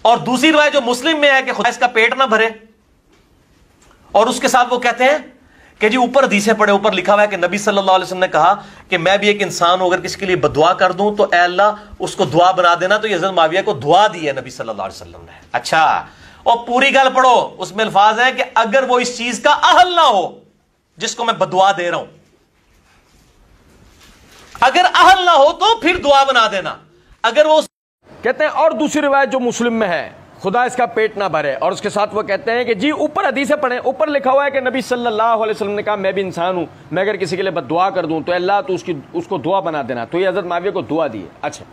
اور دوسری روایت جو مسلم میں ہے کہ خدا اس کا پیٹ نہ بھرے، اور اس کے ساتھ وہ کہتے ہیں کہ جی اوپر حدیثیں پڑھے، اوپر لکھا ہوا ہے کہ نبی صلی اللہ علیہ وسلم نے کہا کہ میں بھی ایک انسان ہوں، اگر کسی کے لیے بدعا کر دوں تو اے اللہ اس کو دعا بنا دینا، تو یہ حضرت معاویہ کو دعا دی ہے نبی صلی اللہ علیہ وسلم نے۔ اچھا، اور پوری گل پڑھو، اس میں الفاظ ہیں کہ اگر وہ اس چیز کا اہل نہ ہو جس کو میں بدعا دے رہا ہوں، اگر اہل نہ ہو تو پھر دعا بنا دینا، اگر وہ کہتے ہیں۔ اور دوسری روایت جو مسلم میں ہے، خدا اس کا پیٹ نہ بھرے، اور اس کے ساتھ وہ کہتے ہیں کہ جی اوپر حدیثیں پڑھیں، اوپر لکھا ہوا ہے کہ نبی صلی اللہ علیہ وسلم نے کہا میں بھی انسان ہوں، میں اگر کسی کے لیے بد دعا کر دوں تو اللہ تو اس کو دعا بنا دینا، تو یہ حضرت معاویہ کو دعا دی ہے۔ اچھا،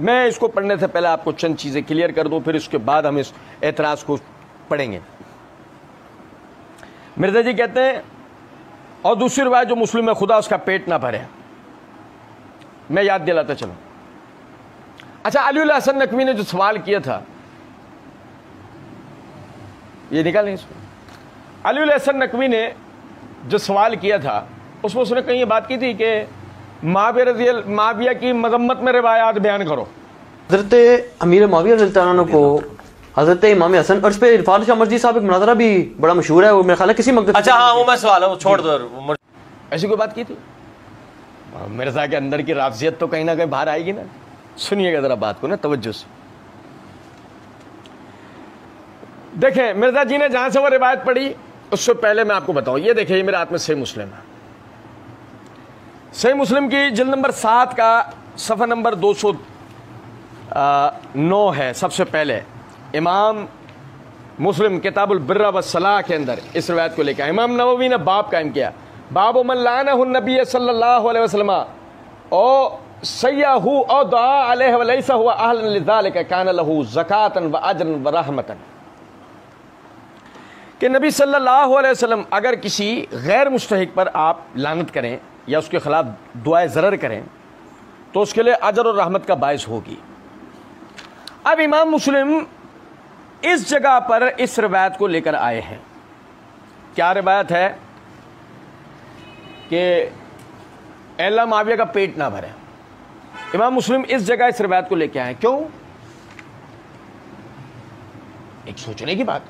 میں اس کو پڑھنے سے پہلے آپ کو چند چیزیں کلیئر کر دوں، پھر اس کے بعد ہم اس اعتراض کو پڑھیں گے۔ مرزا جی کہتے ہیں اور دوسری روایت جو مسلم ہے، خدا اس کا پیٹ نہ بھرے۔ میں یاد دلاتا چلوں۔ اچھا، علی الحسن نقوی نے جو سوال کیا تھا، یہ نکالیں اس کو۔ علی الحسن نقوی نے جو سوال کیا تھا اس میں اس نے کہیں یہ بات کی تھی کہ معاویہ کی مذمت میں روایات بیان کرو۔ حضرت امیر معاویہ رضی اللہ عنہ کو حضرت امام حسن، اور اس پہ عرفان شاہ مرزی صاحب ایک مناظرہ بھی بڑا مشہور ہے، وہ میرا خیال ہے کسی مقدس۔ اچھا ہاں، وہ میں سوال ہے وہ چھوڑ دو۔ ایسی کوئی بات کی تھی؟ مرزا کے اندر کی رافضیت تو کہیں نہ کہیں باہر آئے گی نا۔ سنیے گا ذرا بات کو نا توجہ سے۔ دیکھیں مرزا جی نے جہاں سے وہ روایت پڑھی اس سے پہلے میں آپ کو بتاؤں، یہ دیکھیں یہ میرے ہاتھ میں صحیح مسلم ہے۔ صحیح مسلم کی جلد نمبر 7 کا صفحہ نمبر 209 ہے۔ سب سے پہلے امام مسلم کتاب البر والصلاح کے اندر اس روایت کو لے کے امام نووی نے باب قائم کیا، باب من لعنہ النبی صلی اللہ علیہ وسلم او سیاہ او دعا علیہ ولیس ہوا اہل لذالک کان لہ زکاۃ و اجر و رحمۃ، کہ نبی صلی اللہ علیہ وسلم اگر کسی غیر مستحق پر آپ لعنت کریں یا اس کے خلاف دعائے ضرر کریں تو اس کے لیے اجر اور رحمت کا باعث ہوگی۔ اب امام مسلم اس جگہ پر اس روایت کو لے کر آئے ہیں۔ کیا روایت ہے؟ کہ اے اللہ معاویہ کا پیٹ نہ بھرے۔ امام مسلم اس جگہ اس روایت کو لے کے آئے ہیں، کیوں؟ ایک سوچنے کی بات،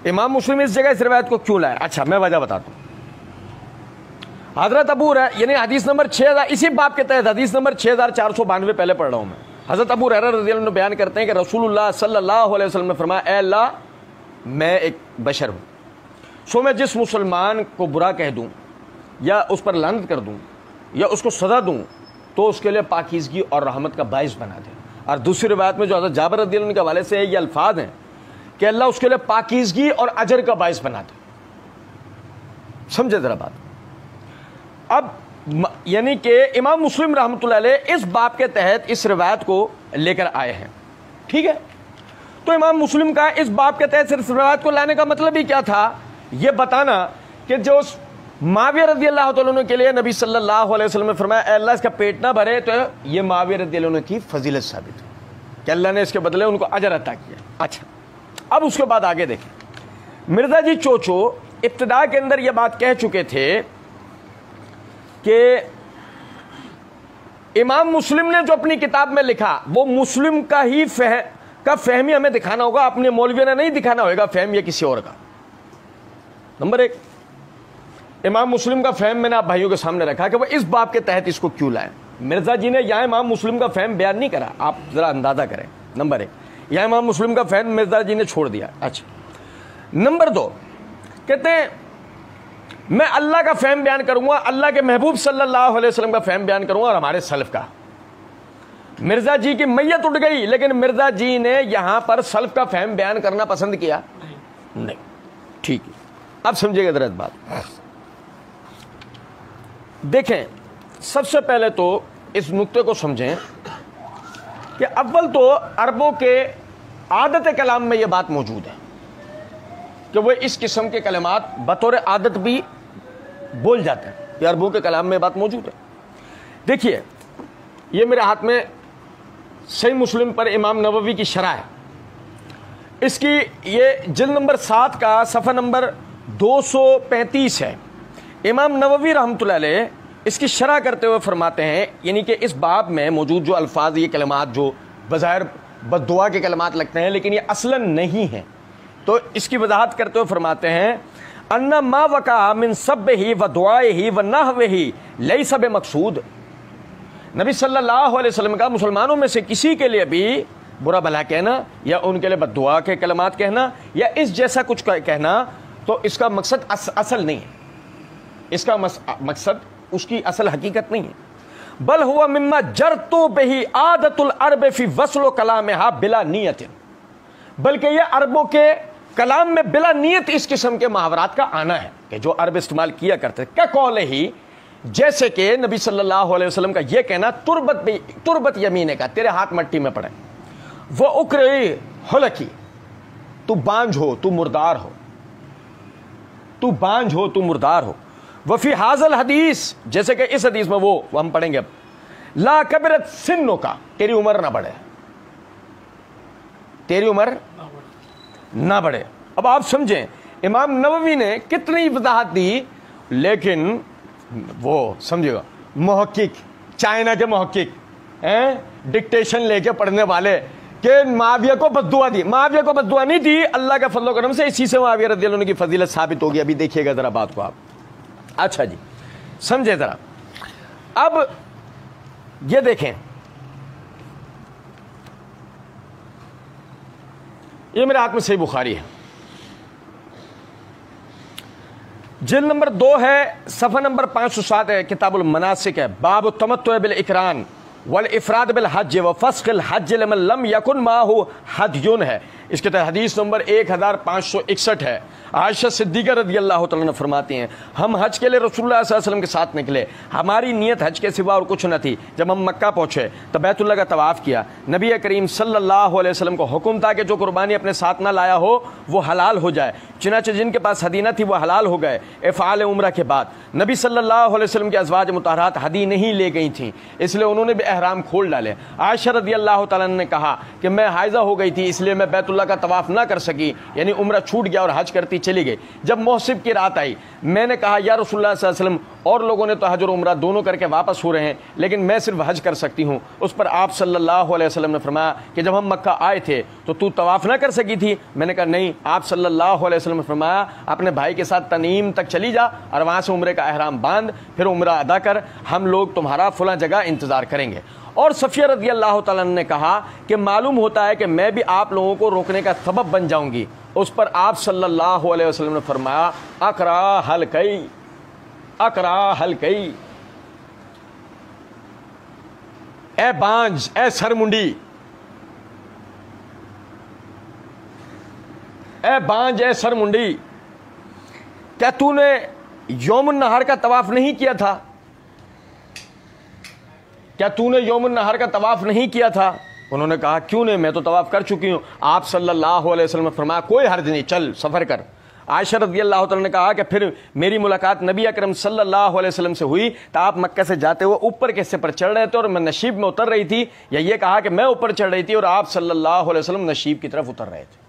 امام مسلم اس جگہ اس روایت کو کیوں لائے؟ اچھا میں وجہ بتاتا ہوں۔ حضرت ابو یعنی حدیث نمبر 6000 اسی باب کے تحت حدیث نمبر 6492 پہلے پڑھ رہا ہوں میں۔ حضرت ابو ہریرہ رضی اللہ عنہ بیان کرتے ہیں کہ رسول اللہ صلی اللہ علیہ وسلم نے فرمایا اے اللہ میں ایک بشر ہوں، سو میں جس مسلمان کو برا کہہ دوں یا اس پر لعنت کر دوں یا اس کو سزا دوں تو اس کے لیے پاکیزگی اور رحمت کا باعث بنا دے۔ اور دوسری روایت میں جو حضرت جابر رضی اللہ عنہ کے حوالے سے یہ الفاظ ہیں کہ اللہ اس کے لیے پاکیزگی اور اجر کا باعث بنا دے۔ سمجھے ذرا بات۔ اب یعنی کہ امام مسلم رحمۃ اللہ علیہ اس باب کے تحت اس روایت کو لے کر آئے ہیں، ٹھیک ہے؟ تو امام مسلم کا اس باب کے تحت صرف روایت کو لانے کا مطلب ہی کیا تھا؟ یہ بتانا کہ جو معاویہ رضی اللہ تعالیٰ عنہ کے لیے نبی صلی اللہ علیہ وسلم نے فرمایا اے اللہ اس کا پیٹ نہ بھرے، تو یہ معاویہ رضی اللہ عنہ کی فضیلت ثابت ہے کہ اللہ نے اس کے بدلے ان کو اجر عطا کیا۔ اچھا اب اس کے بعد آگے دیکھیں، مرزا جی چوچو ابتدا کے اندر یہ بات کہہ چکے تھے کہ امام مسلم نے جو اپنی کتاب میں لکھا وہ مسلم کا ہی فہمی ہمیں دکھانا ہوگا، اپنے مولویوں نے نہیں دکھانا ہوگا فہم یا کسی اور کا۔ نمبر 1، امام مسلم کا فہم میں نے آپ بھائیوں کے سامنے رکھا کہ وہ اس باب کے تحت اس کو کیوں لائے۔ مرزا جی نے یہاں امام مسلم کا فہم بیان نہیں کرا، آپ ذرا اندازہ کریں۔ نمبر 1، یہاں امام مسلم کا فہم مرزا جی نے چھوڑ دیا۔ اچھا نمبر 2، کہتے ہیں میں اللہ کا فہم بیان کروں گا، اللہ کے محبوب صلی اللہ علیہ وسلم کا فہم بیان کروں گا اور ہمارے سلف کا۔ مرزا جی کی میت اٹھ گئی لیکن مرزا جی نے یہاں پر سلف کا فہم بیان کرنا پسند کیا نہیں۔ ٹھیک ہے، اب سمجھے گا درست بات۔ دیکھیں سب سے پہلے تو اس نقطے کو سمجھیں کہ اول تو عربوں کے عادت کلام میں یہ بات موجود ہے کہ وہ اس قسم کے کلمات بطور عادت بھی بول جاتے ہیں، یہ عربوں کے کلام میں بات موجود ہے۔ دیکھیے یہ میرے ہاتھ میں صحیح مسلم پر امام نووی کی شرح ہے، اس کی یہ جلد نمبر 7 کا صفحہ نمبر 235 ہے۔ امام نووی رحمۃ اللہ علیہ اس کی شرح کرتے ہوئے فرماتے ہیں، یعنی کہ اس باب میں موجود جو الفاظ، یہ کلمات جو بظاہر بد دعا کے کلمات لگتے ہیں لیکن یہ اصلاً نہیں ہیں. تو اس کی وضاحت کرتے ہوئے فرماتے ہیں ان ما وقع من سبہ و دعائہ و نحوہ لیس بمقصود. نبی صلی اللہ علیہ وسلم کا مسلمانوں میں سے کسی کے لیے بھی برا بھلا کہنا یا ان کے لیے بد دعا کے کلمات کہنا یا اس جیسا کچھ کہنا تو اس کا مقصد اصل نہیں ہے. اس کا مقصد اس کی اصل حقیقت نہیں ہے. بل ہوا مما جرتو بہی عادت العرب فی وصل و کلامہا بلا نیت. بلکہ یہ عربوں کے کلام میں بلا نیت اس قسم کے محاورات کا آنا ہے کہ جو عرب استعمال کیا کرتے کیا قول ہی، جیسے کہ نبی صلی اللہ علیہ وسلم کا یہ کہنا تربت یمینے کا، تیرے ہاتھ مٹی میں پڑے، وہ اکرئی حلقی، تو بانجھ ہو، تو مردار ہو، تو بانجھ ہو، تو مردار ہو. وفی حاضل حدیث، جیسے کہ اس حدیث میں وہ ہم پڑھیں گے اب، لا کبرت سنو کا، تیری عمر نہ بڑھے، تیری عمر نہ بڑھے. اب آپ سمجھیں امام نووی نے کتنی وضاحت دی، لیکن وہ سمجھے گا محقق، چائنا کے محقق ڈکٹیشن لے کے پڑھنے والے کہ معاویہ کو بد دعا دی. معاویہ کو بد دعا نہیں دی، اللہ کا فضل و کرم سے اسی سے معاویہ رضی اللہ عنہ کی فضیلت ثابت ہوگی. ابھی دیکھیے گا ذرا بات کو آپ. اچھا جی سمجھے ذرا. اب یہ دیکھیں، یہ میرے ہاتھ میں صحیح بخاری ہے، جلد نمبر 2 ہے، صفحہ نمبر 507 ہے، کتاب المناسک ہے، باب التمتع بالاقران والافراد بالحج وفسخ الحج لمن لم یکن معه حدی ہے. اس کے تحت حدیث نمبر 1561 ہے. عائشہ صدیقہ رضی اللہ تعالیٰ عنہ فرماتی ہیں ہم حج کے لیے رسول اللہ صلی اللہ علیہ وسلم کے ساتھ نکلے، ہماری نیت حج کے سوا اور کچھ نہ تھی. جب ہم مکہ پہنچے تو بیت اللہ کا طواف کیا. نبی کریم صلی اللہ علیہ وسلم کو حکم تھا کہ جو قربانی اپنے ساتھ نہ لایا ہو وہ حلال ہو جائے. چنانچہ جن کے پاس ہدی نہ تھی وہ حلال ہو گئے. افعال عمرہ کے بعد نبی صلی اللہ علیہ وسلم کے ازواج مطہرات ہدی نہیں لے گئی تھیں، اس لیے انہوں نے بھی احرام کھول ڈالے. عائشہ رضی اللہ تعالیٰ نے کہا کہ میں حائضہ ہو گئی تھی، اس لیے میں بیت اللہ کا طواف نہ کر سکی، یعنی عمرہ چھوٹ گیا اور حج کرتی چلی گئی. جب محسب کی رات آئی میں نے کہا یا رسول اللہ صلی اللہ علیہ وسلم، اور لوگوں نے تو حج اور عمرہ دونوں کر کے واپس ہو رہے ہیں لیکن میں صرف حج کر سکتی ہوں. اس پر آپ صلی اللہ علیہ وسلم نے فرمایا کہ جب ہم مکہ آئے تھے تو طواف نہ کر سکی تھی؟ میں نے کہا نہیں. آپ صلی اللہ علیہ وسلم نے فرمایا اپنے بھائی کے ساتھ تنعیم تک چلی جا اور وہاں سے عمرے کا احرام باندھ، پھر عمرہ ادا کر، ہم لوگ تمہارا فلاں جگہ انتظار کریں گے. اور صفیہ رضی اللہ تعالیٰ نے کہا کہ معلوم ہوتا ہے کہ میں بھی آپ لوگوں کو روکنے کا سبب بن جاؤں گی. اس پر آپ صلی اللہ علیہ وسلم نے فرمایا اقرا حلقی، اقرا حلقی، اے بانج، اے سرمنڈی، اے بانج، اے سرمنڈی، کیا تو نے یوم النہار کا طواف نہیں کیا تھا؟ کیا تو نے یوم النہار کا طواف نہیں کیا تھا؟ انہوں نے کہا کیوں نہیں، میں تو طواف کر چکی ہوں. آپ صلی اللہ علیہ وسلم نے فرمایا کوئی حرج نہیں، چل سفر کر. عائشہ رضی اللہ تعالیٰ نے کہا کہ پھر میری ملاقات نبی اکرم صلی اللہ علیہ وسلم سے ہوئی تو آپ مکہ سے جاتے ہوئے اوپر کے حصے پر چڑھ رہے تھے اور میں نشیب میں اتر رہی تھی، یا یہ کہا کہ میں اوپر چڑھ رہی تھی اور آپ صلی اللہ علیہ وسلم نشیب کی طرف اتر رہے تھے.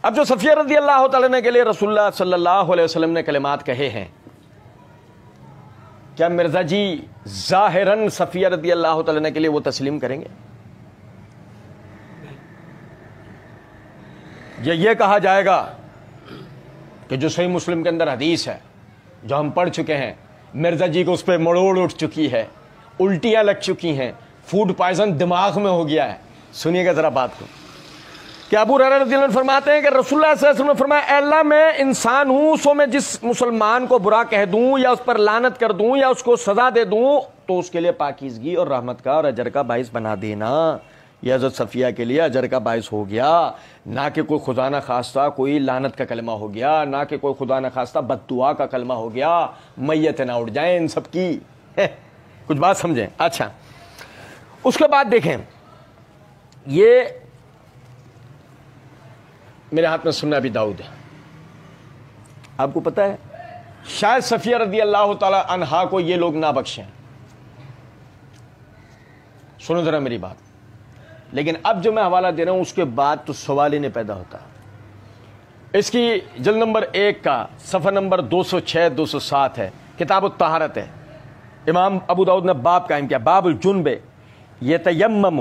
اب جو صفیہ رضی اللہ تعالیٰ نے کے لیے رسول اللہ صلی اللہ علیہ وسلم نے کلمات کہے ہیں، کیا مرزا جی ظاہراً صفیہ رضی اللہ تعالیٰ نے کے لیے وہ تسلیم کریں گے؟ یہ کہا جائے گا کہ جو صحیح مسلم کے اندر حدیث ہے جو ہم پڑھ چکے ہیں، مرزا جی کو اس پہ مڑوڑ اٹھ چکی ہے، الٹیاں لگ چکی ہیں، فوڈ پوائزن دماغ میں ہو گیا ہے. سنیے گا ذرا بات کو کہ ابو ہریرہ رضی اللہ عنہ فرماتے ہیں کہ رسول اللہ صلی اللہ علیہ وسلم نے فرمایا اے اللہ میں انسان ہوں، سو میں جس مسلمان کو برا کہہ دوں یا اس پر لعنت کر دوں یا اس کو سزا دے دوں تو اس کے لیے پاکیزگی اور رحمت کا اور اجر کا باعث بنا دینا. یہ حضرت صفیہ کے لیے اجر کا باعث ہو گیا، نہ کہ کوئی خدا نہ خواستہ کوئی لعنت کا کلمہ ہو گیا، نہ کہ کوئی خدا نہ خواستہ بد دعا کا کلمہ ہو گیا. میت نہ اٹھ جائیں ان سب کی. کچھ بات سمجھیں. اچھا اس کے بعد دیکھیں، یہ میرے ہاتھ میں سنن ابی داؤد ہے. آپ کو پتہ ہے شاید صفیہ رضی اللہ تعالی عنہا کو یہ لوگ نہ بخشیں. سنو ذرا میری بات. لیکن اب جو میں حوالہ دے رہا ہوں اس کے بعد تو سوال ہی نہیں پیدا ہوتا. اس کی جلد نمبر 1 کا صفحہ نمبر 206 207 ہے، کتاب الطہارت ہے. امام ابو داؤد نے باب قائم کیا، باب الجنب یتیمم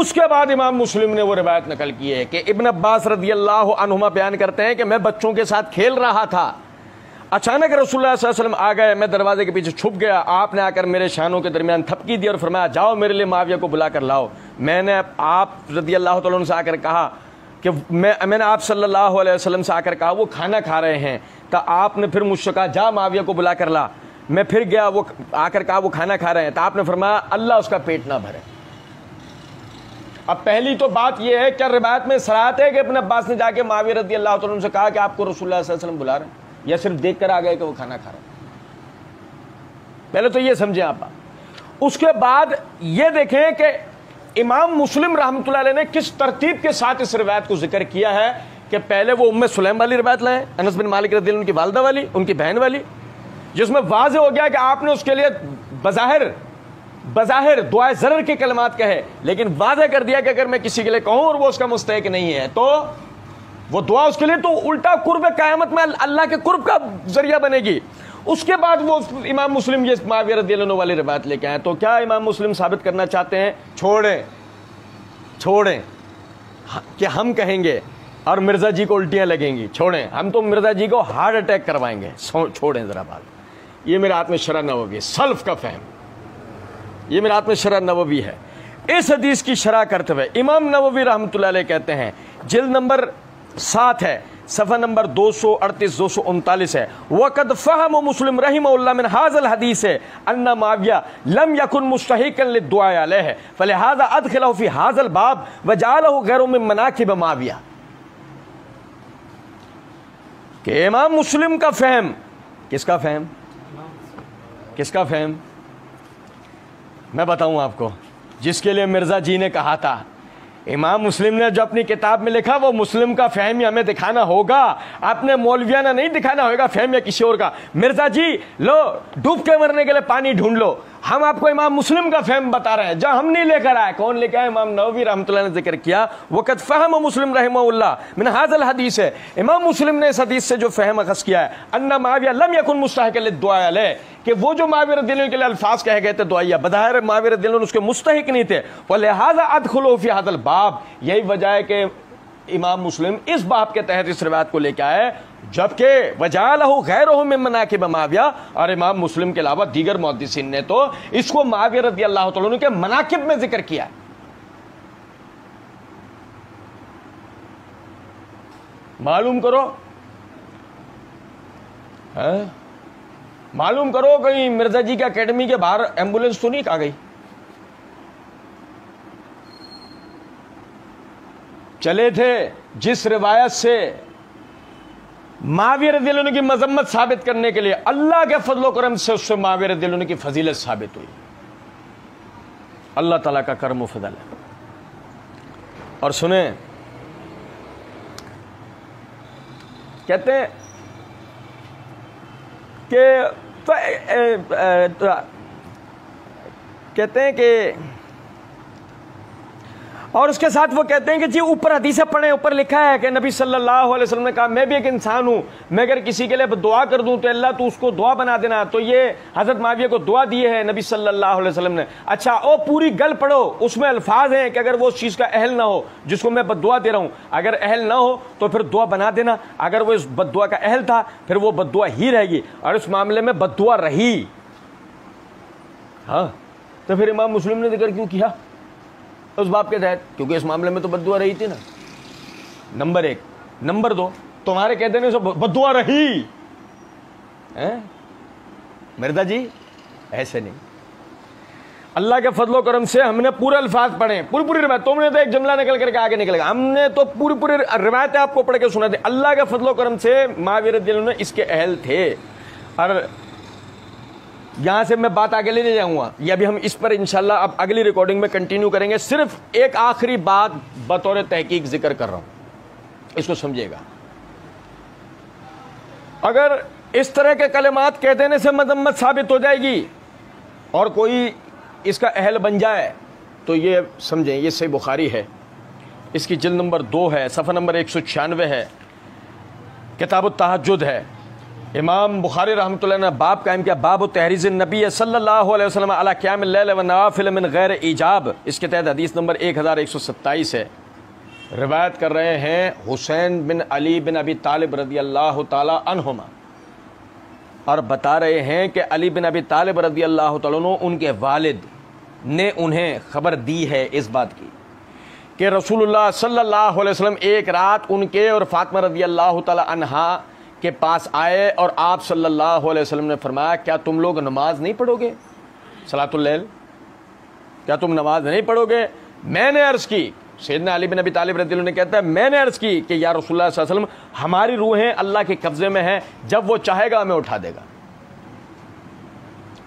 اس کے بعد امام مسلم نے وہ روایت نقل کی ہے کہ ابن عباس رضی اللہ عنہما بیان کرتے ہیں کہ میں بچوں کے ساتھ کھیل رہا تھا، اچانک رسول اللہ صلی اللہ علیہ وسلم آ گئے، میں دروازے کے پیچھے چھپ گیا، آپ نے آ کر میرے شانوں کے درمیان تھپکی دی اور فرمایا جاؤ میرے لیے معاویہ کو بلا کر لاؤ۔ میں نے آپ رضی اللہ تعالیٰ عنہ سے آ کر کہا کہ میں نے آپ صلی اللہ علیہ وسلم سے آ کر کہا وہ کھانا کھا رہے ہیں، تو آپ نے پھر مجھ سے کہا جا معاویہ کو بلا کر لا۔ میں پھر گیا، وہ آ کر کہا وہ کھانا کھا رہے ہیں، تو آپ نے فرمایا اللہ اس کا پیٹ نہ بھرے۔ اب پہلی تو بات یہ ہے، کیا روایت میں صراحت ہے کہ ابن عباس نے جا کے معاویہ رضی اللہ تعالیٰ عنہ سے کہا کہ آپ کو رسول اللہ صلی اللہ علیہ وسلم بلا رہے ہیں، یا صرف دیکھ کر آ گئے کہ وہ کھانا کھا رہے ہیں؟ پہلے تو یہ سمجھیں آپ بات۔ اس کے بعد یہ دیکھیں کہ امام مسلم رحمۃ اللہ علیہ نے کس ترتیب کے ساتھ اس روایت کو ذکر کیا ہے کہ پہلے وہ ام سلیم والی روایت لائے، انس بن مالک رضی اللہ عنہ کی والدہ والی، ان کی بہن والی، جس میں واضح ہو گیا کہ آپ نے اس کے لیے بظاہر دعائے ضرر کے کلمات کہے، لیکن واضح کر دیا کہ اگر میں کسی کے لیے کہوں اور وہ اس کا مستحق نہیں ہے تو وہ دعا اس کے لیے تو الٹا قرب قیامت میں اللہ کے قرب کا ذریعہ بنے گی۔ اس کے بعد وہ امام مسلم یہ معاویہ رضی اللہ عنہ والی روایت لے کے آئے، تو کیا امام مسلم ثابت کرنا چاہتے ہیں چھوڑیں کہ ہم کہیں گے اور مرزا جی کو الٹیاں لگیں گی، چھوڑیں، ہم تو مرزا جی کو ہارٹ اٹیک کروائیں گے، چھوڑیں ذرا بات۔ یہ میرے ہاتھ میں شرح نووی ہے، سلف کا فہم، یہ میرے ہاتھ میں شرح نووی ہے۔ اس حدیث کی شرح کرتے ہوئے امام نووی رحمۃ اللہ علیہ کہتے ہیں، جلد نمبر 7 ہے، صفحہ نمبر 238 239 ہے، وقد فهم مسلم رحمہ اللہ من هذا الحدیث ان معاویہ لم يكن مستحقا للدعاء علیہ فلہذا ادخلہ فی هذا الباب وجعلہ غیر من مناقب معاویہ۔ کہ امام مسلم کا فہم، کس کا فہم میں بتاؤں آپ کو، جس کے لیے مرزا جی نے کہا تھا، امام مسلم نے جو اپنی کتاب میں لکھا وہ مسلم کا فہم ہی ہمیں دکھانا ہوگا، اپنے مولویانہ نہیں دکھانا ہوگا فہم یا کسی اور کا۔ مرزا جی لو ڈوب کے مرنے کے لیے پانی ڈھونڈ لو، ہم آپ کو امام مسلم کا فہم بتا رہے ہیں، جہاں ہم نہیں لے کر آئے۔ کون لے کے آئے؟ امام نووی رحمۃ اللہ نے ذکر کیا، وقت فہم مسلم رحمہ اللہ من هذا الحدیث ہے، امام مسلم نے اس حدیث سے جو فہم اخذ کیا ہے، ان معاویہ لم یکن مستحقا للدعاء علیہ، کہ وہ جو معاویہ رضی اللہ عنہ کے لیے الفاظ کہے گئے تھے دعائیہ، بظاہر معاویہ رضی اللہ عنہ اس کے مستحق نہیں تھے، ولہذا ادخلوا فی هذا الباب، یہی وجہ ہے کہ امام مسلم اس باب کے تحت اس روایت کو لے کے آئے، جبکہ وجعلہ غیرہ من مناقب معاویہ، اور امام مسلم کے علاوہ دیگر محدثین نے تو اس کو معاویہ رضی اللہ تعالیٰ عنہ کے مناقب میں ذکر کیا ہے۔ معلوم کرو کہیں مرزا جی کے اکیڈمی کے باہر ایمبولینس تو نہیں آ گئی؟ چلے تھے جس روایت سے معاویہ رضی اللہ عنہ کی مذمت ثابت کرنے کے لیے، اللہ کے فضل و کرم سے اس سے معاویہ رضی اللہ عنہ کی فضیلت ثابت ہوئی۔ اللہ تعالیٰ کا کرم و فضل ہے۔ اور سنیں، کہتے ہیں کہ اور اس کے ساتھ وہ کہتے ہیں کہ جی اوپر حدیثیں پڑھیں، اوپر لکھا ہے کہ نبی صلی اللہ علیہ وسلم نے کہا میں بھی ایک انسان ہوں، میں اگر کسی کے لیے دعا کر دوں تو اللہ تو اس کو دعا بنا دینا، تو یہ حضرت معاویہ کو دعا دی ہے نبی صلی اللہ علیہ وسلم نے۔ اچھا او پوری گل پڑھو، اس میں الفاظ ہیں کہ اگر وہ اس چیز کا اہل نہ ہو جس کو میں بد دعا دے رہا ہوں، اگر اہل نہ ہو تو پھر دعا بنا دینا، اگر وہ اس بد دعا کا اہل تھا پھر وہ بد دعا ہی رہے گی، اور اس معاملے میں بد دعا رہی۔ ہاں تو پھر امام مسلم نے ذکر کیوں کیا اس باب کے تحت؟ کیونکہ اس معاملے میں تو بد دعا رہی تھی نا، نمبر 1۔ نمبر 2، تمہارے کہہ دینے سے بد دعا رہی، مرزا جی ایسے نہیں۔ اللہ کے فضل و کرم سے ہم نے پورے الفاظ پڑھے، پوری روایت، تم نے تو ایک جملہ نکل کر کے آگے نکلے گا، ہم نے تو پوری روایتیں آپ کو پڑھ کے سنا دیں۔ اللہ کے فضل و کرم سے معاویہ رضی اللہ عنہ اس کے اہل تھے۔ اور یہاں سے میں بات آگے لے جاؤں گا، یہ ابھی ہم اس پر انشاءاللہ اب اگلی ریکارڈنگ میں کنٹینیو کریں گے۔ صرف ایک آخری بات بطور تحقیق ذکر کر رہا ہوں، اس کو سمجھیے گا۔ اگر اس طرح کے کلمات کہہ دینے سے مذمت ثابت ہو جائے گی اور کوئی اس کا اہل بن جائے تو یہ سمجھیں، یہ صحیح بخاری ہے، اس کی جلد نمبر 2 ہے، صفحہ نمبر 196 ہے، کتاب التہجد ہے، امام بخاری رحمۃ اللہ نے باب قائم کیا، باب تحریض النبی صلی اللہ علیہ وسلم علی قیام اللیل والنوافل من غیر ایجاب، اس کے تحت حدیث نمبر 1127 ہے۔ روایت کر رہے ہیں حسین بن علی بن ابی طالب رضی اللہ تعالی عنہما، اور بتا رہے ہیں کہ علی بن ابی طالب رضی اللہ تعالیٰ عنہ ان کے والد نے انہیں خبر دی ہے اس بات کی کہ رسول اللہ صلی اللہ علیہ وسلم ایک رات ان کے اور فاطمہ رضی اللہ تعالی عنہا کے پاس آئے، اور آپ صلی اللہ علیہ وسلم نے فرمایا کیا تم لوگ نماز نہیں پڑھو گے، صلاۃ اللیل، کیا تم نماز نہیں پڑھو گے؟ میں نے عرض کی، سیدنا علی بن ابی طالب رضی اللہ عنہ نے کہتا ہے میں نے عرض کی کہ یا رسول اللہ صلی اللہ علیہ وسلم ہماری روحیں اللہ کے قبضے میں ہیں، جب وہ چاہے گا ہمیں اٹھا دے گا،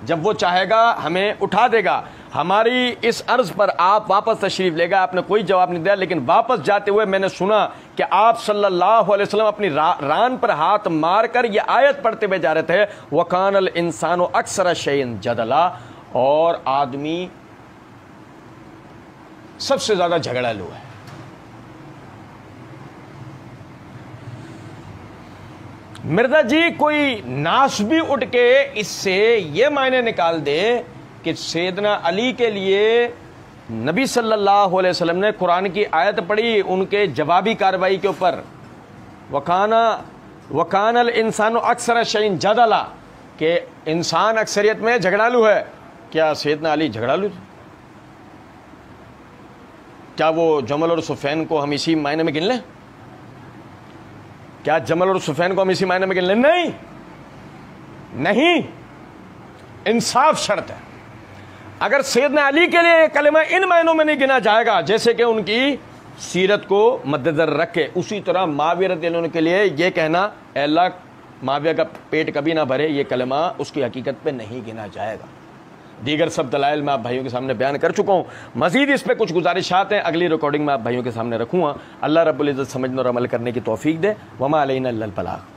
جب وہ چاہے گا ہمیں اٹھا دے گا۔ ہماری اس عرض پر آپ واپس تشریف لے گئے، آپ نے کوئی جواب نہیں دیا، لیکن واپس جاتے ہوئے میں نے سنا کہ آپ صلی اللہ علیہ وسلم اپنی ران پر ہاتھ مار کر یہ آیت پڑھتے ہوئے جا رہے تھے وَكَانَ الْإِنسَانُ أَكْثَرَ شَيْءٍ جَدَلًا، اور آدمی سب سے زیادہ جھگڑالو ہے۔ مرزا جی کوئی ناس بھی اٹھ کے اس سے یہ معنی نکال دے کہ سیدنا علی کے لیے نبی صلی اللہ علیہ وسلم نے قرآن کی آیت پڑھی ان کے جوابی کارروائی کے اوپر، وَكَانَ الْإِنسَانُ أَكْثَرَ شَيْءٍ جَدَلًا، کہ انسان اکثریت میں جھگڑالو ہے۔ کیا سیدنا علی جھگڑالو تھے؟ کیا وہ جمل اور صفین کو ہم اسی معنی میں گن لیں؟ کیا جمل اور صفین کو ہم اسی معنی میں گن لیں؟ نہیں، انصاف شرط ہے۔ اگر سیدنا علی کے لیے یہ کلمہ ان معنوں میں نہیں گنا جائے گا جیسے کہ ان کی سیرت کو مد نظر رکھے، اسی طرح معاویہ رضی اللہ عنہ کے لیے یہ کہنا اے اللہ معاویہ کا پیٹ کبھی نہ بھرے، یہ کلمہ اس کی حقیقت پہ نہیں گنا جائے گا۔ دیگر سب دلائل میں آپ بھائیوں کے سامنے بیان کر چکا ہوں، مزید اس پہ کچھ گزارشات ہیں، اگلی ریکارڈنگ میں آپ بھائیوں کے سامنے رکھوں گا۔ اللہ رب العزت سمجھنے اور عمل کرنے کی توفیق دے۔ وما علینا الا البلاغ۔